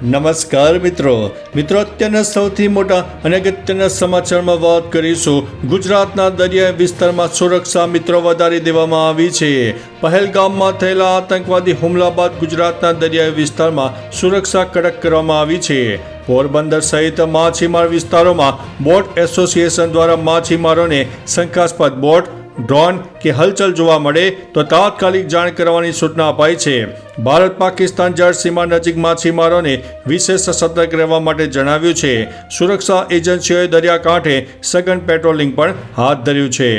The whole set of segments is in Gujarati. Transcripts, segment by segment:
નમસ્કાર મિત્રો અત્યારના સૌથી મોટા અને અગત્યના સમાચારમાં વાત કરીશું. ગુજરાતના દરિયાઈ વિસ્તારમાં સુરક્ષા મિત્રો વધારી દેવામાં આવી છે. પહેલગામમાં થયેલા આતંકવાદી હુમલા બાદ ગુજરાતના દરિયાઈ વિસ્તારમાં સુરક્ષા કડક કરવામાં આવી છે. પોરબંદર સહિત માછીમાર વિસ્તારોમાં બોટ એસોસિએશન દ્વારા માછીમારોને શંકાસ્પદ બોટ, ડ્રોન કે હલચલ જોવા મળે તો તાત્કાલિક જાણ કરવાની સૂચના અપાઈ છે. ભારત પાકિસ્તાન જળસીમા નજીક માછીમારોને વિશેષ સતર્ક રહેવા માટે જણાવ્યું છે. સુરક્ષા એજન્સીઓએ દરિયાકાંઠે સઘન પેટ્રોલિંગ પણ હાથ ધર્યું છે.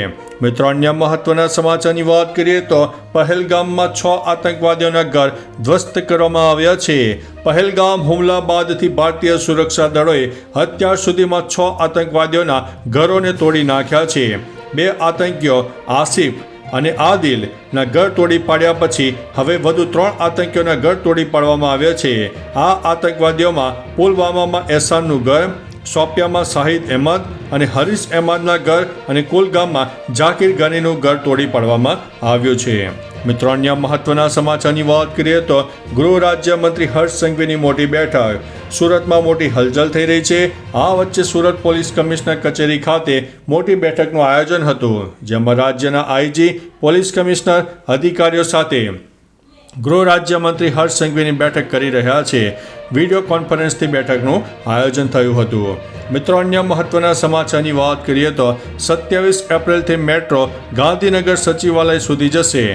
મિત્રો, અન્ય મહત્વના સમાચારની વાત કરીએ તો પહેલગામમાં 6 આતંકવાદીઓના ઘર ધ્વસ્ત કરવામાં આવ્યા છે. પહેલગામ હુમલા બાદથી ભારતીય સુરક્ષા દળોએ અત્યાર સુધીમાં 6 આતંકવાદીઓના ઘરોને તોડી નાખ્યા છે. 2 આતંકીઓ આસિફ અને આદિલના ઘર તોડી પાડ્યા પછી હવે વધુ 3 આતંકીઓના ઘર તોડી પાડવામાં આવ્યા છે. આ આતંકવાદીઓમાં પુલવામામાં એહસાનનું ઘર, શોપિયામાં શાહિદ અહેમદ અને હરીશ અહેમદના ઘર અને કુલગામમાં ઝાકીર ગનીનું ઘર તોડી પાડવામાં આવ્યું છે. મિત્રો, અન્ય મહત્વના સમાચારની વાત કરીએ તો ગૃહ રાજ્યમંત્રી હર્ષ સંઘવીની મોટી બેઠક. સુરતમાં મોટી હલચલ થઈ રહી છે. આ વચ્ચે સુરત પોલીસ કમિશનર કચેરી ખાતે મોટી બેઠકનું આયોજન હતું, જેમાં રાજ્યના આઈજી, પોલીસ કમિશનર, અધિકારીઓ સાથે ગૃહ રાજ્યમંત્રી હર્ષ સંઘવીની બેઠક કરી રહ્યા છે. વિડીયો કોન્ફરન્સથી બેઠકનું આયોજન થયું હતું. મિત્રો, અન્ય મહત્વના સમાચારની વાત કરીએ તો 27 એપ્રિલથી મેટ્રો ગાંધીનગર સચિવાલય સુધી જશે.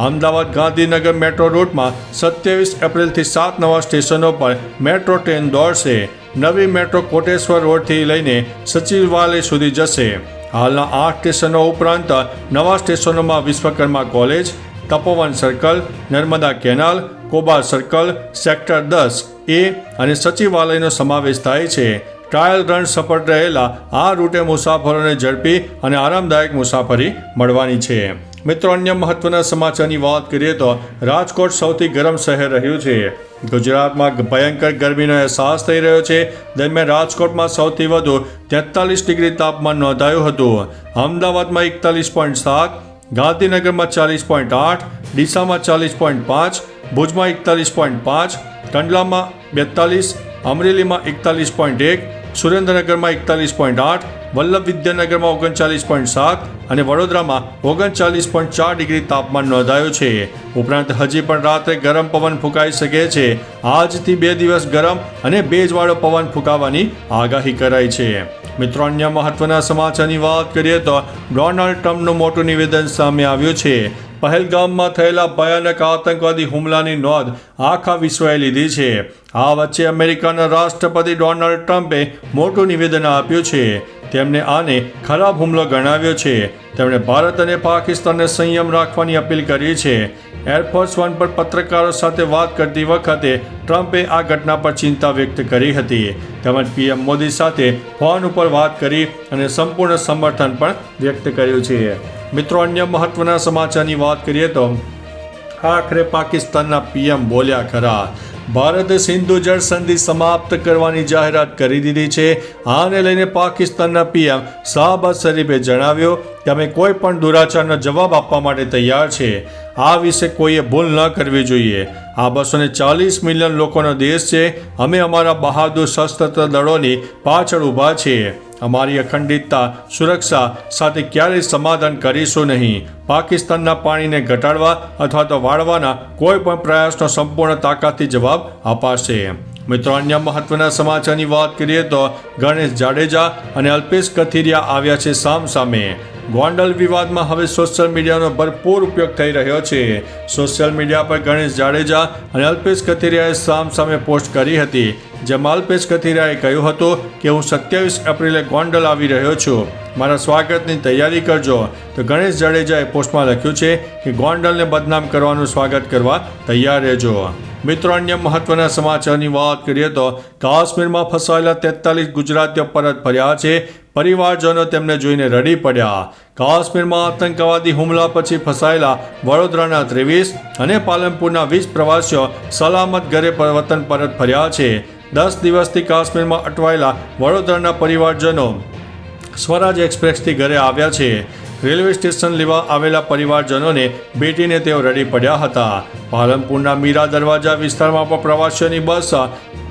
અમદાવાદ ગાંધીનગર મેટ્રો રૂટમાં 27 એપ્રિલથી 7 નવા સ્ટેશનો પર મેટ્રો ટ્રેન દોડશે. નવી મેટ્રો કોટેશ્વર રોડથી લઈને સચિવાલય સુધી જશે. હાલના 8 સ્ટેશનો ઉપરાંત નવા સ્ટેશનોમાં Vishwakarma college, Tapovan circle, Narmada canal, કોબાર સર્કલ, સેક્ટર 10A અને સચિવાલયનો સમાવેશ થાય છે. ટ્રાયલ રન સફળ રહેલા આ રૂટે મુસાફરોને ઝડપી અને આરામદાયક મુસાફરી મળવાની છે. મિત્રો, અન્ય મહત્વના સમાચારની વાત કરીએ તો રાજકોટ સૌથી ગરમ શહેર રહ્યું છે. ગુજરાતમાં ભયંકર ગરમીનો અહેસાસ થઈ રહ્યો છે. દરમિયાન રાજકોટમાં સૌથી વધુ 43 ડિગ્રી તાપમાન નોંધાયું હતું. અમદાવાદમાં 41.7, ગાંધીનગરમાં 40.8, ડીસામાં 40.5, ભુજમાં 41.5, કંડલામાં 42, અમરેલીમાં 41.1, સુરેન્દ્રનગરમાં 41.8, વલ્લભ વિદ્યાનગરમાં 39.7 અને વડોદરામાં 39.4 ડિગ્રી તાપમાન નોંધાયું છે. ઉપરાંત હજી પણ રાત્રે ગરમ પવન ફૂંકાઈ શકે છે. આજથી 2 દિવસ ગરમ અને ભેજવાળો પવન ફૂંકાવાની આગાહી કરાઈ છે. મિત્રો, અન્ય મહત્વના સમાચારની વાત કરીએ તો ડોનાલ્ડ ટ્રમ્પનું મોટું નિવેદન સામે આવ્યું છે. પહેલગામમાં થયેલા ભયાનક આતંકવાદી હુમલાની નોંધ આખા વિશ્વએ લીધી છે. આ વચ્ચે અમેરિકાના રાષ્ટ્રપતિ ડોનાલ્ડ ટ્રમ્પે મોટું નિવેદન આપ્યું છે. તેમણે આને ખરાબ હુમલો ગણાવ્યો છે. તેમણે ભારત અને પાકિસ્તાનને સંયમ રાખવાની અપીલ કરી છે. એરફોર્સ વન પર પત્રકારો સાથે વાત કરતી વખતે ટ્રમ્પે આ ઘટના પર ચિંતા વ્યક્ત કરી હતી. તેમજ પીએમ મોદી સાથે ફોન ઉપર વાત કરી અને સંપૂર્ણ સમર્થન પણ વ્યક્ત કર્યું છે. મિત્રો, અન્ય મહત્વના સમાચારની વાત કરીએ તો આખરે પાકિસ્તાનના પીએમ બોલ્યા ખરા. ભારતે સિંધુ જળ સંધિ સમાપ્ત કરવાની જાહેરાત કરી દીધી છે. આને લઈને પાકિસ્તાનના પીએમ શાહબાઝ શરીફે જણાવ્યું કે અમે કોઈ પણ દુરાચારનો જવાબ આપવા માટે તૈયાર છે. આ વિશે કોઈએ ભૂલ ન કરવી જોઈએ. આ 240 મિલિયન લોકોનો દેશ છે. અમે અમારા બહાદુર સશસ્ત્ર દળોની પાછળ ઊભા છીએ. અમારી અખંડિતતા, સુરક્ષા સાથે ક્યારેય સમાધાન કરીશું નહીં. પાકિસ્તાનના પાણીને ઘટાડવા અથવા તો વાળવાના કોઈ પણ પ્રયાસનો સંપૂર્ણ તાકાતથી જવાબ અપાશે. મિત્રો, અન્ય મહત્વના સમાચારની વાત કરીએ તો ગણેશ જાડેજા અને અલ્પેશ કથિરિયા આવ્યા છે સામસામે. ગોંડલ વિવાદમાં હવે સોશિયલ મીડિયાનો ભરપૂર ઉપયોગ થઈ રહ્યો છે. સોશિયલ મીડિયા પર ગણેશ જાડેજા અને અલ્પેશ કથિરિયાએ સામસામે પોસ્ટ કરી હતી, જેમાં અલ્પેશ કથિરિયાએ કહ્યું હતું કે હું 27 એપ્રિલે ગોંડલ આવી રહ્યો છું, મારા સ્વાગતની તૈયારી કરજો. તો ગણેશ જાડેજાએ પોસ્ટમાં લખ્યું છે કે ગોંડલને બદનામ કરવાનું સ્વાગત કરવા તૈયાર રહેજો. મિત્રો, અન્ય મહત્વના સમાચારની વાત કરીએ તો કાશ્મીરમાં ફસાયેલા 43 ગુજરાતીઓ પરત ફર્યા છે. પરિવારજનો તેમને જોઈને રડી પડ્યા. કાશ્મીરમાં આતંકવાદી હુમલા પછી ફસાયેલા વડોદરાના 23 અને પાલનપુરના 20 પ્રવાસીઓ સલામત ઘરે વતન પરત ફર્યા છે. 10 દિવસથી કાશ્મીરમાં અટવાયેલા વડોદરાના પરિવારજનો સ્વરાજ એક્સપ્રેસથી ઘરે આવ્યા છે. રેલવે સ્ટેશન લેવા આવેલા પરિવારજનોને ભેટીને તેઓ રડી પડ્યા હતા. પાલનપુરના મીરા દરવાજા વિસ્તારમાં પણ પ્રવાસીઓની બસ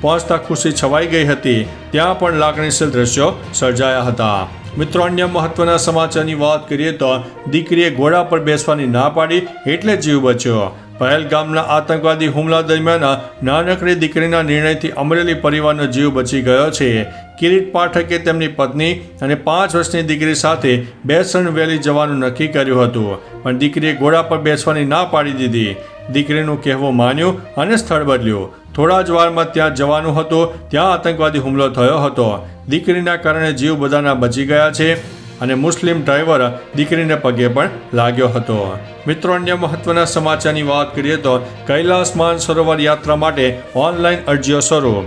પહોંચતા ખુશી છવાઈ ગઈ હતી. ત્યાં પણ લાગણીશીલ દ્રશ્યો સર્જાયા હતા. મિત્રો, અન્ય મહત્વના સમાચારની વાત કરીએ તો દીકરીએ ઘોડા પર બેસવાની ના પાડી એટલે જીવ બચ્યો. પહેલગામના આતંકવાદી હુમલા દરમિયાન નાનકડી દીકરીના નિર્ણયથી અમરેલી પરિવારનો જીવ બચી ગયો છે. કિરીટ પાઠકે તેમની પત્ની અને 5 વર્ષની દીકરી સાથે બેસણ વેલી જવાનું નક્કી કર્યું હતું, પણ દીકરીએ ઘોડા પર બેસવાની ના પાડી દીધી. દીકરીનું કહેવું માન્યું અને સ્થળ બદલ્યું. થોડા જ વારમાં ત્યાં જવાનું હતું, ત્યાં આતંકવાદી હુમલો થયો હતો. દીકરીના કારણે જીવ બધાના બચી ગયા છે અને મુસ્લિમ ડ્રાઈવર દીકરીને પગે પણ લાગ્યો હતો. મિત્રો, અન્ય મહત્વના સમાચારની વાત કરીએ તો કૈલાસ માનસરોવર યાત્રા માટે ઓનલાઈન અરજીઓ શરૂ.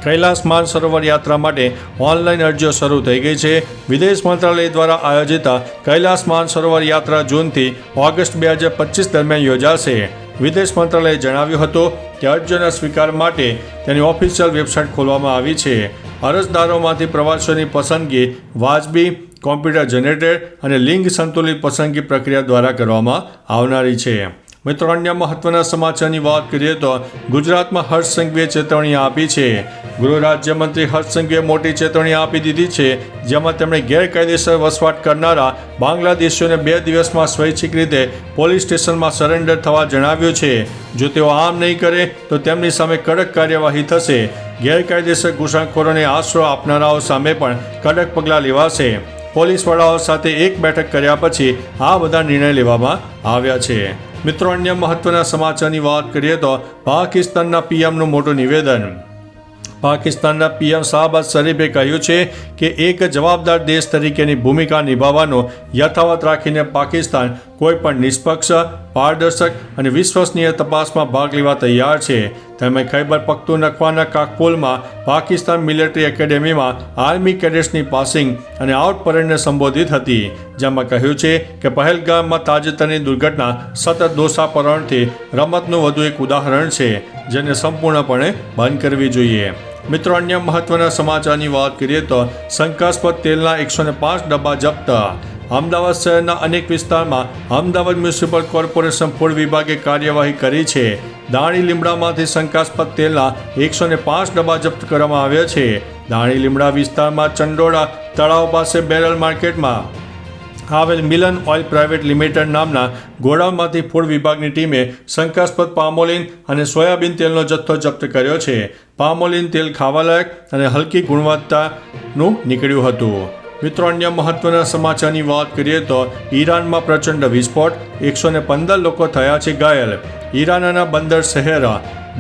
કૈલાસ માનસરોવર યાત્રા માટે ઓનલાઈન અરજીઓ શરૂ થઈ ગઈ છે. વિદેશ મંત્રાલય દ્વારા આયોજિત કૈલાસ માનસરોવર યાત્રા જૂનથી ઓગસ્ટ 2025 દરમિયાન યોજાશે. વિદેશ મંત્રાલયે જણાવ્યું હતું કે અરજીઓના સ્વીકાર માટે તેની ઓફિશિયલ વેબસાઇટ ખોલવામાં આવી છે. અરજદારોમાંથી પ્રવાસીઓની પસંદગી વાજબી, કોમ્પ્યુટર જનરેટેડ અને લિંગ સંતુલિત પસંદગી પ્રક્રિયા દ્વારા કરવામાં આવનારી છે. મિત્રો, અન્ય મહત્વના સમાચારની વાત કરીએ તો ગુજરાતમાં હર્ષ સંઘવીએ ચેતવણી આપી છે. ગૃહ રાજ્યમંત્રી હર્ષ સંઘવીએ મોટી ચેતવણી આપી દીધી છે, જેમાં તેમણે ગેરકાયદેસર વસવાટ કરનારા બાંગ્લાદેશીઓને 2 દિવસમાં સ્વૈચ્છિક રીતે પોલીસ સ્ટેશનમાં સરેન્ડર થવા જણાવ્યું છે. જો તેઓ આમ નહીં કરે તો તેમની સામે કડક કાર્યવાહી થશે. ગેરકાયદેસર ઘૂસણખોરોને આશરો આપનારાઓ સામે પણ કડક પગલાં લેવાશે. પોલીસ વડાઓ સાથે એક બેઠક કર્યા પછી આ બધા નિર્ણય લેવામાં આવ્યા છે. મિત્રો, અન્ય મહત્વના સમાચારની વાત કરીએ તો પાકિસ્તાનના પીએમનું મોટું નિવેદન. પાકિસ્તાનના પીએમ શાહબાઝ શરીફે કહ્યું છે કે એક જવાબદાર દેશ તરીકેની ભૂમિકા નિભાવવાનો યથાવત રાખીને પાકિસ્તાન કોઈપણ નિષ્પક્ષ, પારદર્શક અને વિશ્વસનીય તપાસમાં ભાગ લેવા તૈયાર છે. તેમણે ખૈબર પખ્તુનખ્વાના કાકપુલમાં પાકિસ્તાન મિલિટરી એકેડેમીમાં આર્મી કેડેટ્સની પાસિંગ અને આઉટ પરેડને સંબોધિત હતી, જેમાં કહ્યું છે કે પહેલગામમાં તાજેતરની દુર્ઘટના સતત દોષાપરણથી રમતનું વધુ એક ઉદાહરણ છે, જેને સંપૂર્ણપણે બંધ કરવી જોઈએ. મિત્રો, અન્ય મહત્વના સમાચારની વાત કરીએ તો શંકાસ્પદ તેલના 105 ડબ્બા જપ્ત. અમદાવાદ શહેરના અનેક વિસ્તારમાં અમદાવાદ મ્યુનિસિપલ કોર્પોરેશન ફૂડ વિભાગે કાર્યવાહી કરી છે. દાણી લીમડામાંથી શંકાસ્પદ તેલના 105 ડબ્બા જપ્ત કરવામાં આવ્યા છે. દાણી લીમડા વિસ્તારમાં ચંડોળા તળાવ પાસે બેરલ માર્કેટમાં આવેલ મિલન ઓઇલ પ્રાઇવેટ લિમિટેડ નામના ગોડાઉનમાંથી ફૂડ વિભાગની ટીમે શંકાસ્પદ પામોલિન અને સોયાબીન તેલનો જથ્થો જપ્ત કર્યો છે. પામોલિન તેલ ખાવાલાયક અને હલકી ગુણવત્તાનું નીકળ્યું હતું. મિત્રો, અન્ય મહત્વના સમાચારની વાત કરીએ તો ઈરાનમાં પ્રચંડ વિસ્ફોટ, 115 લોકો થયા છે ઘાયલ. ઈરાનના બંદર શહેર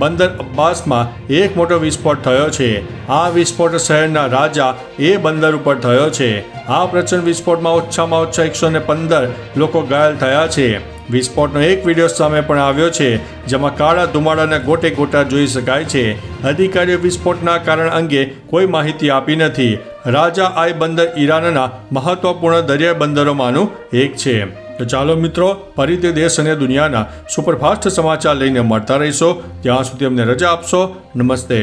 બંદર અબ્બાસમાં એક મોટો વિસ્ફોટ થયો છે. આ વિસ્ફોટ શહેરના રાજા એ બંદર ઉપર થયો છે. આ પ્રચંડ વિસ્ફોટમાં ઓછામાં ઓછા 115 લોકો ઘાયલ થયા છે. વિસ્ફોટનો એક વિડીયો સામે પણ આવ્યો છે, જેમાં કાળા ધુમાડાના ગોટે ગોટા જોઈ શકાય છે. અધિકારીઓ વિસ્ફોટના કારણ અંગે કોઈ માહિતી આપી નથી. રાજા આઈ બંદર ઈરાનના મહત્વપૂર્ણ દરિયાઈ બંદરોમાંનું એક છે. તો ચાલો મિત્રો, ફરીથી દેશ અને દુનિયાના સુપરફાસ્ટ સમાચાર લઈને મળતા રહીશો. ત્યાં સુધી અમને રજા આપશો. નમસ્તે.